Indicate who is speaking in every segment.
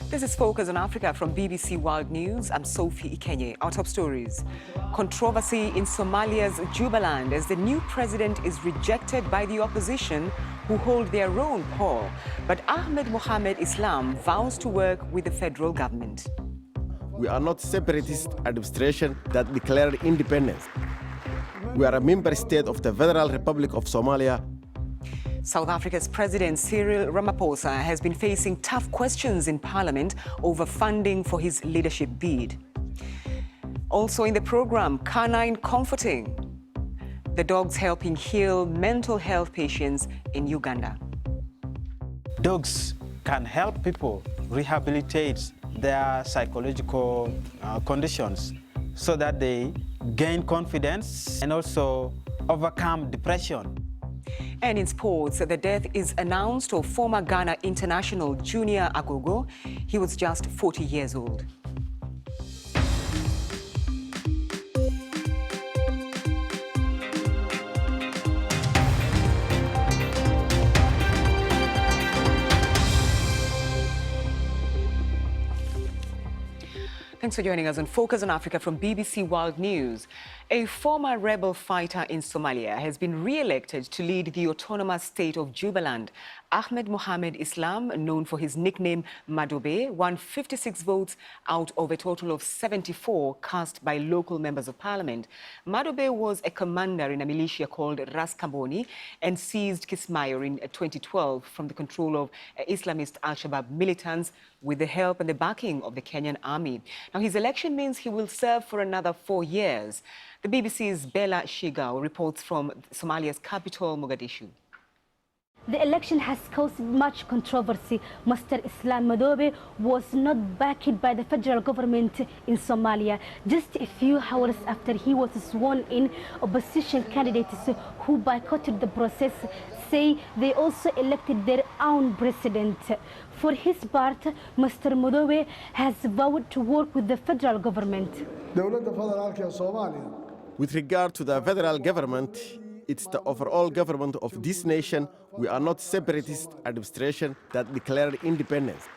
Speaker 1: This is Focus on Africa from BBC World News. I'm Sophie Ikenye. Our top stories. Controversy in Somalia's Jubaland as the new president is rejected by the opposition who hold their own poll. But Ahmed Mohamed Islam vows to work with the federal government.
Speaker 2: We are not separatist administration that declared independence. We are a member state of the Federal Republic of Somalia.
Speaker 1: South Africa's President Cyril Ramaphosa has been facing tough questions in Parliament over funding for his leadership bid. Also in the program, canine comforting. The dogs helping heal mental health patients in Uganda.
Speaker 3: Dogs can help people rehabilitate their psychological conditions so that they gain confidence and also overcome depression.
Speaker 1: And in sports, the death is announced of former Ghana international Junior Agogo. He was just 40 years old. Thanks for joining us on Focus on Africa from BBC World News. A former rebel fighter in Somalia has been re-elected to lead the autonomous state of Jubaland. Ahmed Mohamed Islam, known for his nickname Madobe, won 56 votes out of a total of 74 cast by local members of parliament. Madobe was a commander in a militia called Ras Kamboni and seized Kismayo in 2012 from the control of Islamist Al-Shabaab militants with the help and the backing of the Kenyan army. Now, his election means he will serve for another 4 years. The BBC's Bella Shigao reports from Somalia's capital, Mogadishu.
Speaker 4: The election has caused much controversy. Mr. Islam Madobe was not backed by the federal government in Somalia. Just a few hours after he was sworn in, opposition candidates who boycotted the process say they also elected their own president. For his part, Mr. Madobe has vowed to work with the federal government.
Speaker 2: With regard to the federal government, it's the overall government of this nation. We are not separatist administration that declared independence.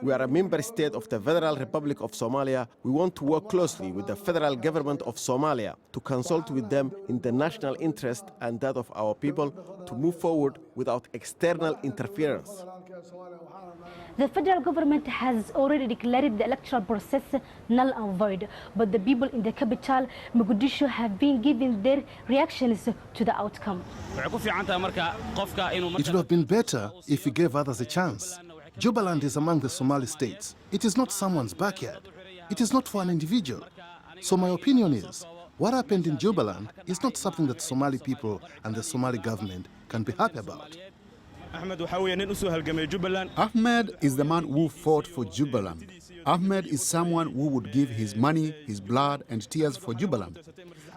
Speaker 2: We are a member state of the Federal Republic of Somalia. We want to work closely with the federal government of Somalia to consult with them in the national interest and that of our people to move forward without external interference.
Speaker 4: The federal government has already declared the electoral process null and void, but the people in the capital, Mogadishu, have been giving their reactions to the outcome.
Speaker 5: It would have been better if we gave others a chance. Jubaland is among the Somali states. It is not someone's backyard. It is not for an individual. So my opinion is, what happened in Jubaland is not something that Somali people and the Somali government can be happy about.
Speaker 6: Ahmed is the man who fought for Jubaland. Ahmed is someone who would give his money, his blood and tears for Jubaland.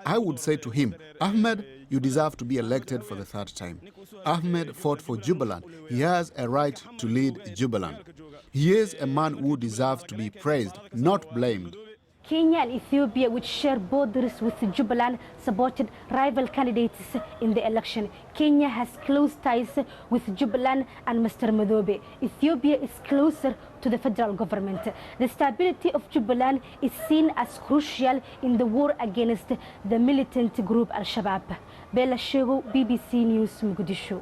Speaker 6: I would say to him, Ahmed, you deserve to be elected for the third time. Ahmed fought for Jubaland. He has a right to lead Jubaland. He is a man who deserves to be praised, not blamed.
Speaker 4: Kenya and Ethiopia, which share borders with Jubaland, supported rival candidates in the election. Kenya has close ties with Jubaland and Mr. Madobe. Ethiopia is closer to the federal government. The stability of Jubaland is seen as crucial in the war against the militant group Al-Shabaab. Bella Shego, BBC News, Mogadishu.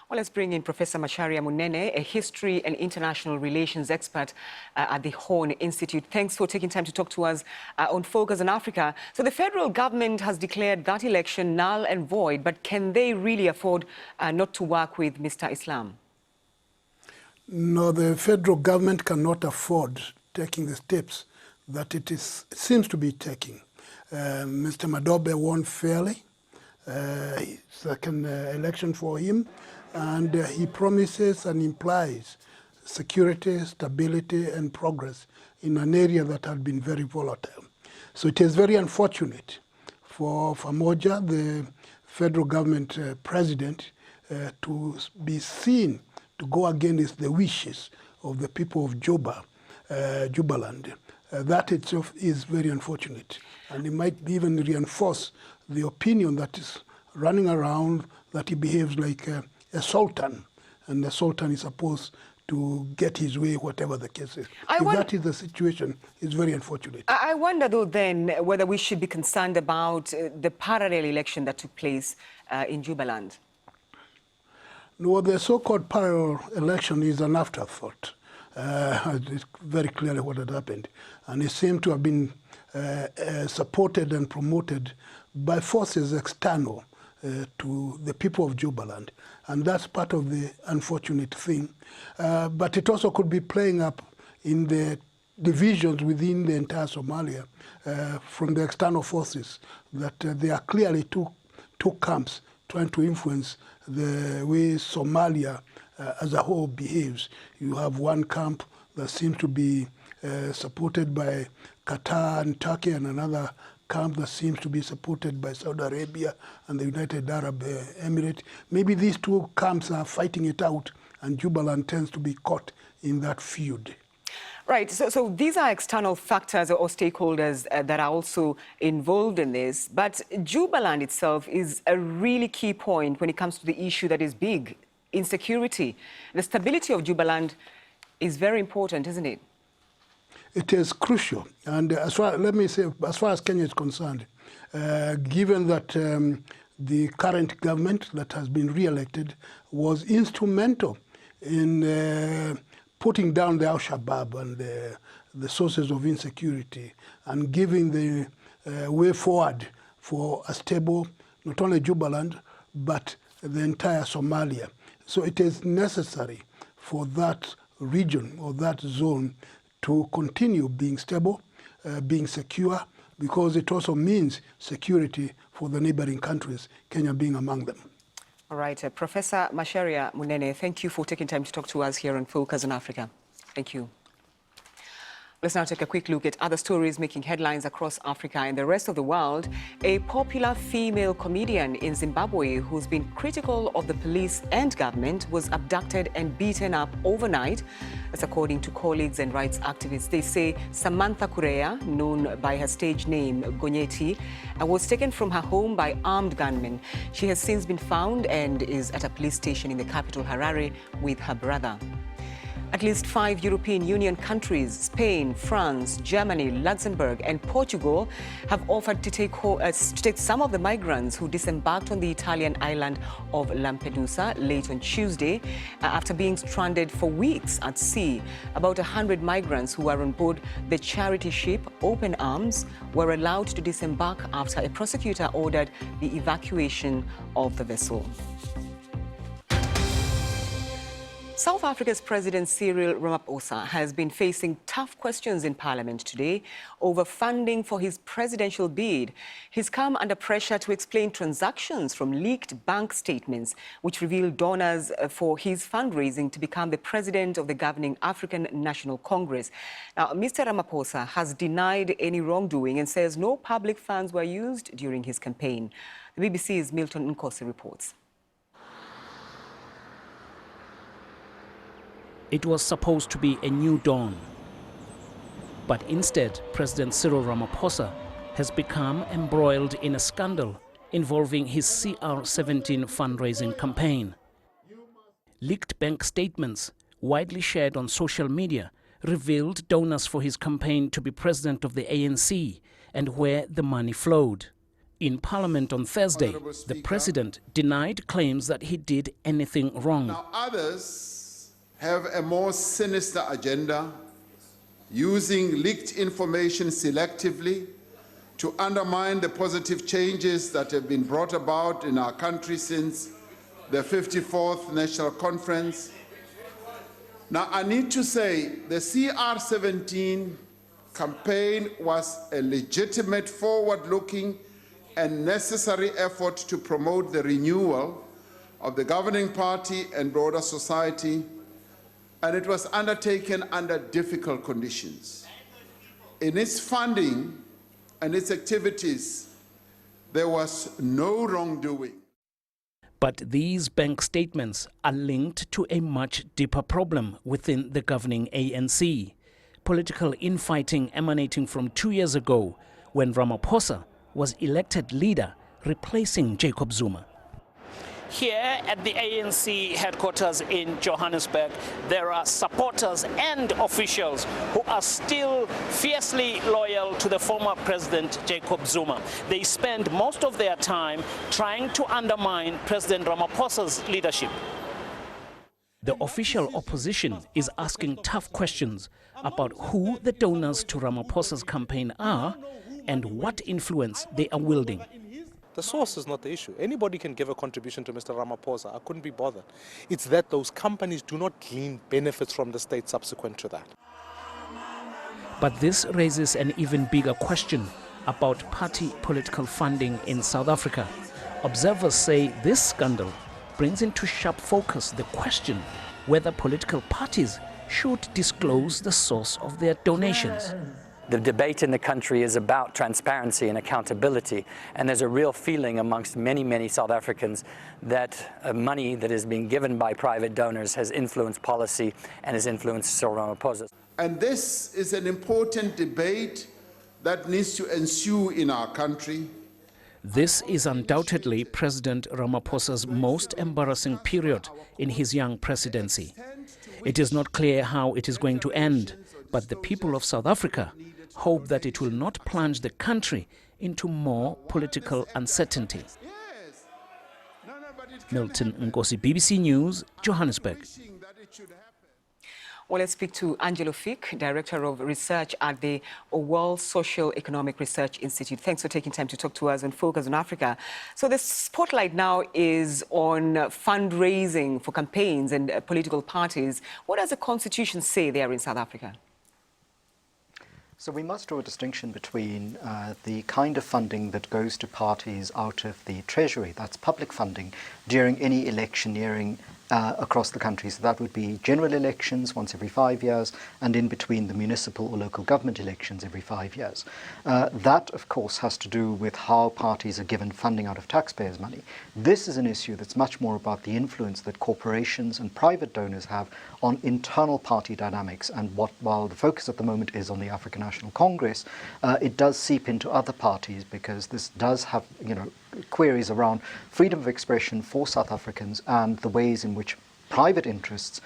Speaker 1: Well, let's bring in Professor Macharia Munene, a history and international relations expert at the Horn Institute. Thanks for taking time to talk to us on Focus on Africa. So the federal government has declared that election null and void, but can they really afford not to work with Mr. Islam?
Speaker 7: No, the federal government cannot afford taking the steps that it seems to be taking. Mr. Madobe won fairly, second election for him. And he promises and implies security, stability, and progress in an area that had been very volatile. So it is very unfortunate for Famoja, the federal government president, to be seen to go against the wishes of the people of Jubaland. That itself is very unfortunate. And it might even reinforce the opinion that is running around that he behaves like a sultan, and the sultan is supposed to get his way, whatever the case is. If that is the situation, it's very unfortunate.
Speaker 1: I wonder, though, then, whether we should be concerned about the parallel election that took place in Jubaland.
Speaker 7: No, the so-called parallel election is an afterthought. It's very clearly what had happened. And it seemed to have been supported and promoted by forces external to the people of Jubaland. And that's part of the unfortunate thing. But it also could be playing up in the divisions within the entire Somalia from the external forces, that there are clearly two camps trying to influence the way Somalia as a whole behaves. You have one camp that seems to be supported by Qatar and Turkey, and another camp that seems to be supported by Saudi Arabia and the United Arab Emirates. Maybe these two camps are fighting it out, and Jubaland tends to be caught in that feud.
Speaker 1: Right, so these are external factors or stakeholders that are also involved in this, but Jubaland itself is a really key point when it comes to the issue that is big, insecurity. The stability of Jubaland is very important, isn't it?
Speaker 7: It is crucial, and let me say, as far as Kenya is concerned, given that the current government that has been re-elected was instrumental in putting down the Al-Shabaab and the sources of insecurity, and giving the way forward for a stable, not only Jubaland, but the entire Somalia. So it is necessary for that region or that zone to continue being stable, being secure, because it also means security for the neighboring countries, Kenya being among them.
Speaker 1: All right, Professor Macharia Munene, thank you for taking time to talk to us here on Focus on Africa. Thank you. Let's now take a quick look at other stories making headlines across Africa and the rest of the world. A popular female comedian in Zimbabwe who's been critical of the police and government was abducted and beaten up overnight. That's according to colleagues and rights activists. They say Samantha Kureya, known by her stage name Gonyeti, was taken from her home by armed gunmen. She has since been found and is at a police station in the capital Harare with her brother. At least 5 European Union countries, Spain, France, Germany, Luxembourg and Portugal, have offered to take some of the migrants who disembarked on the Italian island of Lampedusa late on Tuesday after being stranded for weeks at sea. About 100 migrants who are on board the charity ship Open Arms were allowed to disembark after a prosecutor ordered the evacuation of the vessel. South Africa's President Cyril Ramaphosa has been facing tough questions in Parliament today over funding for his presidential bid. He's come under pressure to explain transactions from leaked bank statements which reveal donors for his fundraising to become the president of the governing African National Congress. Now, Mr. Ramaphosa has denied any wrongdoing and says no public funds were used during his campaign. The BBC's Milton Nkosi reports.
Speaker 8: It was supposed to be a new dawn. But instead, President Cyril Ramaphosa has become embroiled in a scandal involving his CR17 fundraising campaign. Leaked bank statements, widely shared on social media, revealed donors for his campaign to be president of the ANC and where the money flowed. In Parliament on Thursday, the president denied claims that he did anything wrong.
Speaker 9: Now others have a more sinister agenda, using leaked information selectively to undermine the positive changes that have been brought about in our country since the 54th National Conference. Now, I need to say the CR17 campaign was a legitimate, forward-looking and necessary effort to promote the renewal of the governing party and broader society, and it was undertaken under difficult conditions. In its funding and its activities, there was no wrongdoing.
Speaker 8: But these bank statements are linked to a much deeper problem within the governing ANC. Political infighting emanating from 2 years ago when Ramaphosa was elected leader, replacing Jacob Zuma. Here at the ANC headquarters in Johannesburg, there are supporters and officials who are still fiercely loyal to the former President Jacob Zuma. They spend most of their time trying to undermine President Ramaphosa's leadership. The official opposition is asking tough questions about who the donors to Ramaphosa's campaign are and what influence they are wielding.
Speaker 10: The source is not the issue. Anybody can give a contribution to Mr. Ramaphosa. I couldn't be bothered. It's that those companies do not glean benefits from the state subsequent to that.
Speaker 8: But this raises an even bigger question about party political funding in South Africa. Observers say this scandal brings into sharp focus the question whether political parties should disclose the source of their donations.
Speaker 11: The debate in the country is about transparency and accountability, and there's a real feeling amongst many South Africans that money that is being given by private donors has influenced policy and has influenced Cyril Ramaphosa.
Speaker 9: And this is an important debate that needs to ensue in our country.
Speaker 8: This is undoubtedly President Ramaphosa's most embarrassing period in his young presidency. It is not clear how it is going to end, but the people of South Africa hope that it will not plunge the country into more political uncertainty. Milton Nkosi, BBC News, Johannesburg.
Speaker 1: Well, let's speak to Angelo Fick, Director of Research at the World Social Economic Research Institute. Thanks for taking time to talk to us and Focus on Africa. So the spotlight now is on fundraising for campaigns and political parties. What does the Constitution say there in South Africa?
Speaker 12: So we must draw a distinction between the kind of funding that goes to parties out of the Treasury, that's public funding, during any electioneering across the country. So that would be general elections once every 5 years, and in between the municipal or local government elections every 5 years. That, of course, has to do with how parties are given funding out of taxpayers' money. This is an issue that's much more about the influence that corporations and private donors have on internal party dynamics. And while the focus at the moment is on the African National Congress, it does seep into other parties, because this does have, queries around freedom of expression for South Africans and the ways in which private interests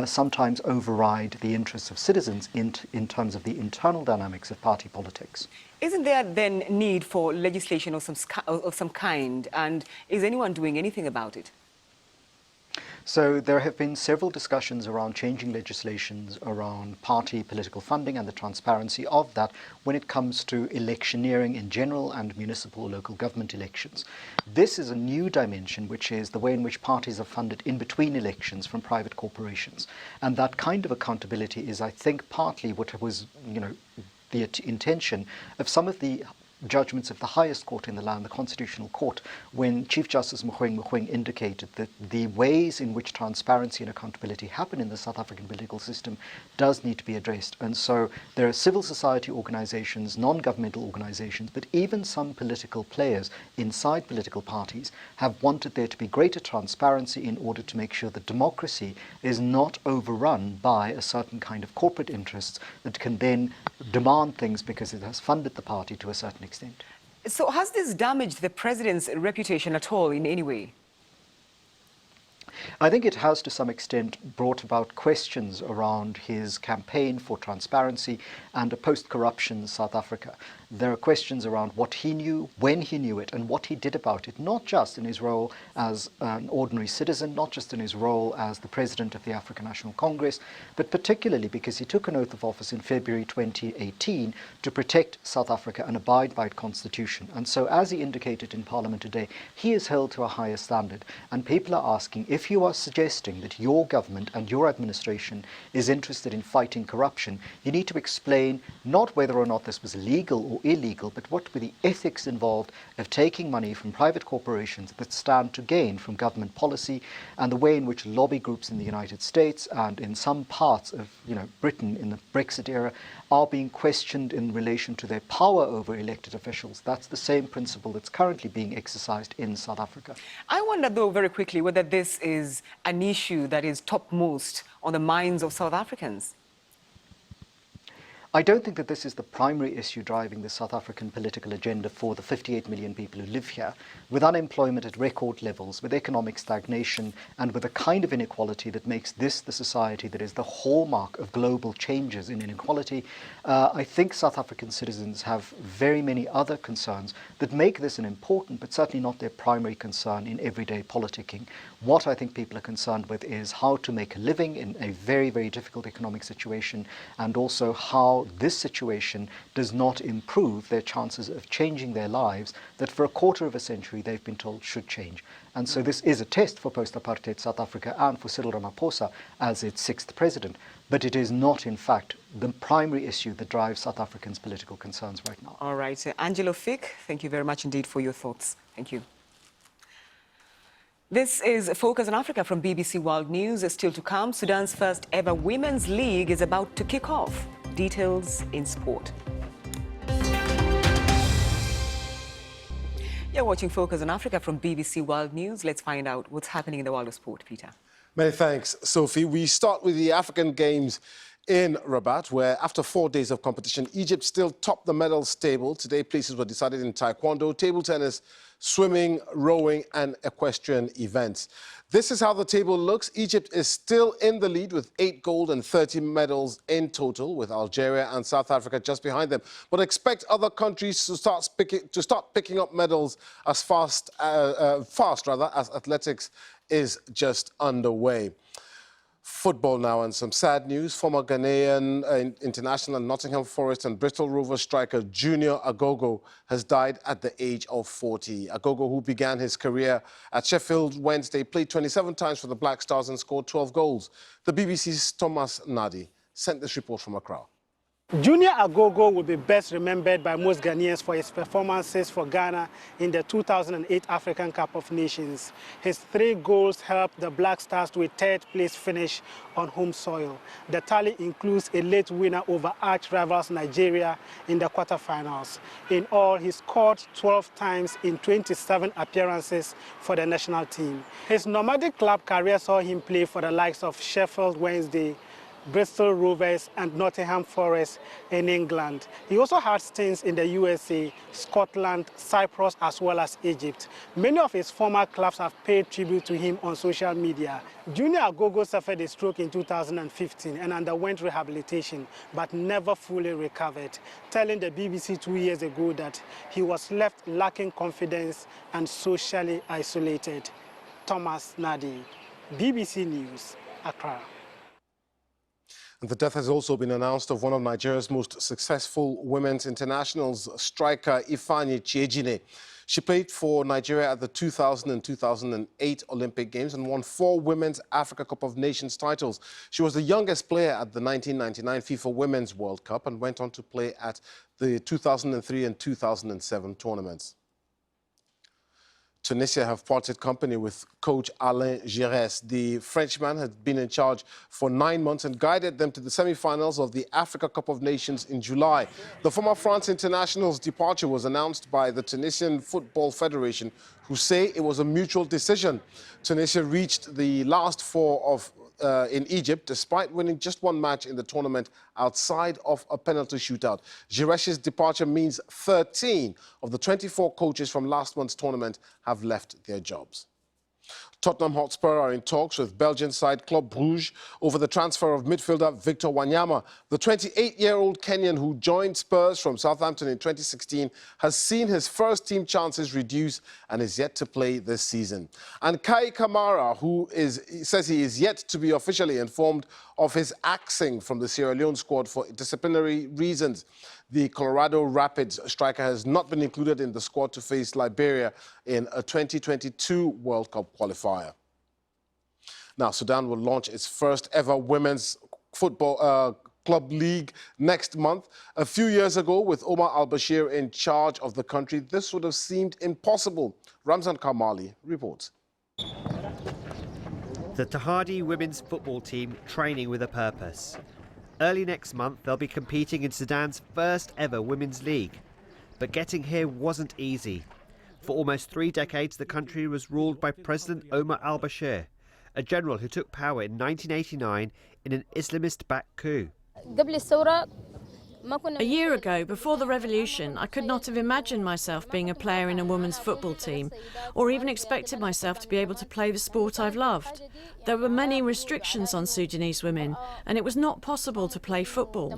Speaker 12: sometimes override the interests of citizens in terms of the internal dynamics of party politics.
Speaker 1: Isn't there then need for legislation of some kind, and is anyone doing anything about it?
Speaker 12: So there have been several discussions around changing legislations around party political funding and the transparency of that when it comes to electioneering in general and municipal or local government elections. This is a new dimension, which is the way in which parties are funded in between elections from private corporations. And that kind of accountability is, I think, partly what was, the intention of some of the judgments of the highest court in the land, the Constitutional Court, when Chief Justice Mogoeng indicated that the ways in which transparency and accountability happen in the South African political system does need to be addressed. And so there are civil society organizations, non-governmental organizations, but even some political players inside political parties have wanted there to be greater transparency in order to make sure that democracy is not overrun by a certain kind of corporate interests that can then demand things because it has funded the party to a certain extent.
Speaker 1: So has this damaged the president's reputation at all in any way?
Speaker 12: I think it has to some extent brought about questions around his campaign for transparency and a post-corruption South Africa. There are questions around what he knew, when he knew it, and what he did about it, not just in his role as an ordinary citizen, not just in his role as the president of the African National Congress, but particularly because he took an oath of office in February 2018 to protect South Africa and abide by its constitution. And so, as he indicated in Parliament today, he is held to a higher standard. And people are asking, if you are suggesting that your government and your administration is interested in fighting corruption, you need to explain not whether or not this was legal or illegal, but what were the ethics involved of taking money from private corporations that stand to gain from government policy, and the way in which lobby groups in the United States and in some parts of Britain in the Brexit era are being questioned in relation to their power over elected officials. That's the same principle that's currently being exercised in South Africa.
Speaker 1: I wonder, though, very quickly, whether this is an issue that is topmost on the minds of South Africans.
Speaker 12: I don't think that this is the primary issue driving the South African political agenda for the 58 million people who live here, with unemployment at record levels, with economic stagnation, and with a kind of inequality that makes this the society that is the hallmark of global changes in inequality. I think South African citizens have very many other concerns that make this an important, but certainly not their primary concern in everyday politicking. What I think people are concerned with is how to make a living in a very, very difficult economic situation, and also how this situation does not improve their chances of changing their lives that for a quarter of a century they've been told should change. And so this is a test for post-apartheid South Africa and for Cyril Ramaphosa as its sixth president. But it is not, in fact, the primary issue that drives South Africans' political concerns right now.
Speaker 1: All right. Angelo Fick, thank you very much indeed for your thoughts. Thank you. This is Focus on Africa from BBC World News. Still to come, Sudan's first ever Women's League is about to kick off. Details in sport. You're watching Focus on Africa from BBC World News. Let's find out what's happening in the world of sport, Peter.
Speaker 13: Many thanks, Sophie. We start with the African Games in Rabat, where after 4 days of competition, Egypt still topped the medals table. Today, places were decided in taekwondo, table tennis, swimming, rowing, and equestrian events. This is how the table looks. Egypt is still in the lead with 8 gold and 30 medals in total, with Algeria and South Africa just behind them. But expect other countries to start picking up medals as fast as athletics is just underway. Football now, and some sad news. Former Ghanaian international Nottingham Forest and Bristol Rovers striker Junior Agogo has died at the age of 40. Agogo, who began his career at Sheffield Wednesday, played 27 times for the Black Stars and scored 12 goals. The BBC's Thomas Nadi sent this report from Accra.
Speaker 14: Junior Agogo will be best remembered by most Ghanaians for his performances for Ghana in the 2008 African Cup of Nations. His 3 goals helped the Black Stars to a 3rd-place finish on home soil. The tally includes a late winner over arch-rivals Nigeria in the quarterfinals. In all, he scored 12 times in 27 appearances for the national team. His nomadic club career saw him play for the likes of Sheffield Wednesday, Bristol Rovers and Nottingham Forest in England. He also had stints in the USA, Scotland, Cyprus, as well as Egypt. Many of his former clubs have paid tribute to him on social media. Junior Agogo suffered a stroke in 2015 and underwent rehabilitation, but never fully recovered, telling the BBC 2 years ago that he was left lacking confidence and socially isolated. Thomas Nadi, BBC News, Accra.
Speaker 13: And the death has also been announced of one of Nigeria's most successful women's internationals, striker Ifeanyi Chiejine. She played for Nigeria at the 2000 and 2008 Olympic Games and won 4 Women's Africa Cup of Nations titles. She was the youngest player at the 1999 FIFA Women's World Cup and went on to play at the 2003 and 2007 tournaments. Tunisia have parted company with coach Alain Giresse. The Frenchman had been in charge for 9 months and guided them to the semi-finals of the Africa Cup of Nations in July. The former France international's departure was announced by the Tunisian Football Federation, who say it was a mutual decision. Tunisia reached the last 4 in Egypt, despite winning just 1 match in the tournament outside of a penalty shootout. Giresse's departure means 13 of the 24 coaches from last month's tournament have left their jobs. Tottenham Hotspur are in talks with Belgian side Club Brugge over the transfer of midfielder Victor Wanyama. The 28-year-old Kenyan, who joined Spurs from Southampton in 2016, has seen his first-team chances reduce and is yet to play this season. And Kai Kamara, who says he is yet to be officially informed of his axing from the Sierra Leone squad for disciplinary reasons. The Colorado Rapids striker has not been included in the squad to face Liberia in a 2022 World Cup qualifier. Now, Sudan will launch its first ever women's football club league next month. A few years ago, with Omar al-Bashir in charge of the country, this would have seemed impossible. Ramzan Kamali reports.
Speaker 15: The Tahadi women's football team training with a purpose. Early next month, they'll be competing in Sudan's first ever women's league. But getting here wasn't easy. For almost 3 decades, the country was ruled by President Omar al-Bashir, a general who took power in 1989 in an Islamist-backed coup.
Speaker 16: A year ago, before the revolution, I could not have imagined myself being a player in a women's football team, or even expected myself to be able to play the sport I've loved. There were many restrictions on Sudanese women, and it was not possible to play football.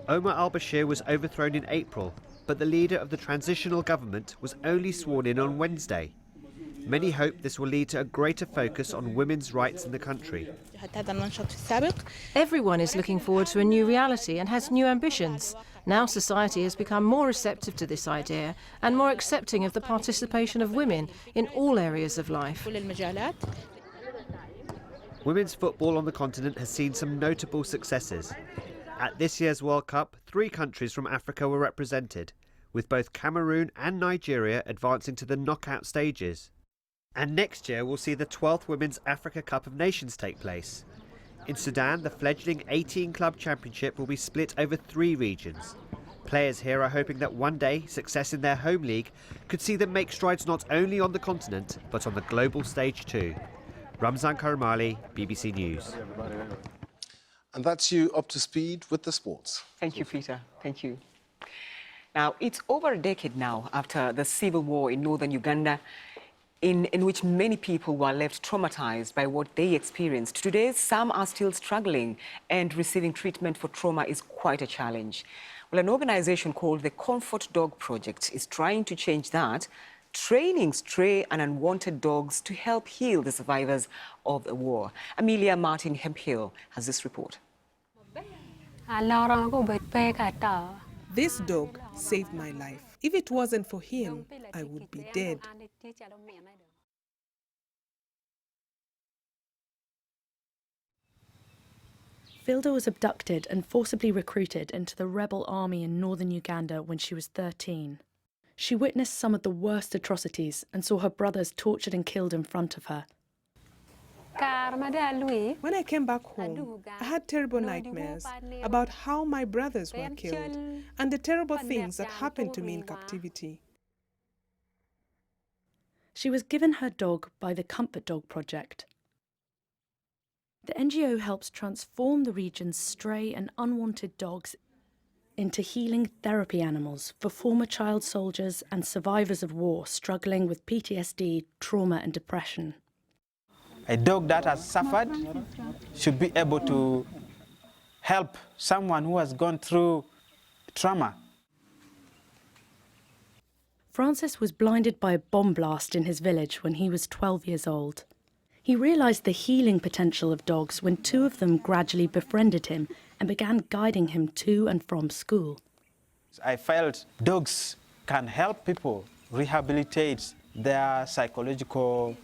Speaker 15: Omar al-Bashir was overthrown in April, but the leader of the transitional government was only sworn in on Wednesday. Many hope this will lead to a greater focus on women's rights in the country.
Speaker 17: Everyone is looking forward to a new reality and has new ambitions. Now society has become more receptive to this idea and more accepting of the participation of women in all areas of life.
Speaker 15: Women's football on the continent has seen some notable successes. At this year's World Cup, 3 countries from Africa were represented, with both Cameroon and Nigeria advancing to the knockout stages. And next year we'll see the 12th Women's Africa Cup of Nations take place. In Sudan, the fledgling 18-club championship will be split over 3 regions. Players here are hoping that one day success in their home league could see them make strides not only on the continent, but on the global stage too. Ramzan Karamali, BBC News.
Speaker 13: And that's you up to speed with the sports.
Speaker 1: Thank you, Peter. Thank you. Now, it's over a decade now after the civil war in northern Uganda, in which many people were left traumatized by what they experienced. Today, some are still struggling, and receiving treatment for trauma is quite a challenge. Well, an organization called the Comfort Dog Project is trying to change that, training stray and unwanted dogs to help heal the survivors of the war. Amelia Martin Hemphill has this report.
Speaker 18: This dog saved my life. If it wasn't for him, I would be dead.
Speaker 19: Filda was abducted and forcibly recruited into the rebel army in northern Uganda when she was 13. She witnessed some of the worst atrocities and saw her brothers tortured and killed in front of her.
Speaker 18: When I came back home, I had terrible nightmares about how my brothers were killed and the terrible things that happened to me in captivity.
Speaker 19: She was given her dog by the Comfort Dog Project. The NGO helps transform the region's stray and unwanted dogs into healing therapy animals for former child soldiers and survivors of war struggling with PTSD, trauma and depression.
Speaker 3: A dog that has suffered should be able to help someone who has gone through trauma.
Speaker 19: Francis was blinded by a bomb blast in his village when he was 12 years old. He realised the healing potential of dogs when 2 of them gradually befriended him and began guiding him to and from school.
Speaker 3: I felt dogs can help people rehabilitate their psychological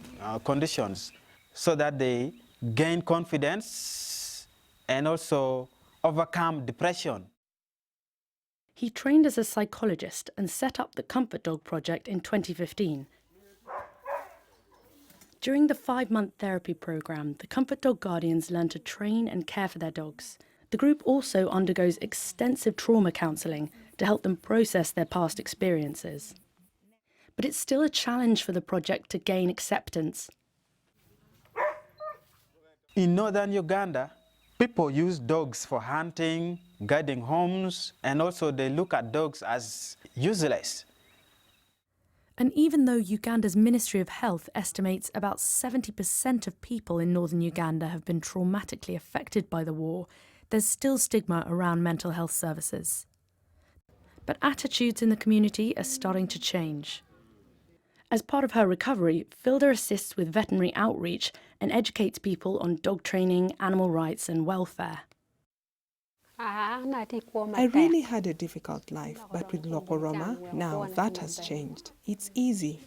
Speaker 3: conditions so that they gain confidence and also overcome depression.
Speaker 19: He trained as a psychologist and set up the Comfort Dog Project in 2015. During the 5-month therapy programme, the Comfort Dog Guardians learn to train and care for their dogs. The group also undergoes extensive trauma counselling to help them process their past experiences. But it's still a challenge for the project to gain acceptance.
Speaker 3: In northern Uganda, people use dogs for hunting, guarding homes, and also they look at dogs as useless.
Speaker 19: And even though Uganda's Ministry of Health estimates about 70% of people in northern Uganda have been traumatically affected by the war, there's still stigma around mental health services. But attitudes in the community are starting to change. As part of her recovery, Filda assists with veterinary outreach and educates people on dog training, animal rights and welfare.
Speaker 18: I really had a difficult life, but with Lokoroma, now that has changed. It's easy.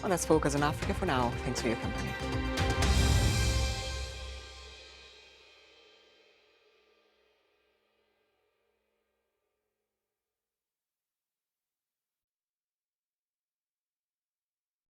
Speaker 1: Well, that's Focus on Africa for now. Thanks for your company.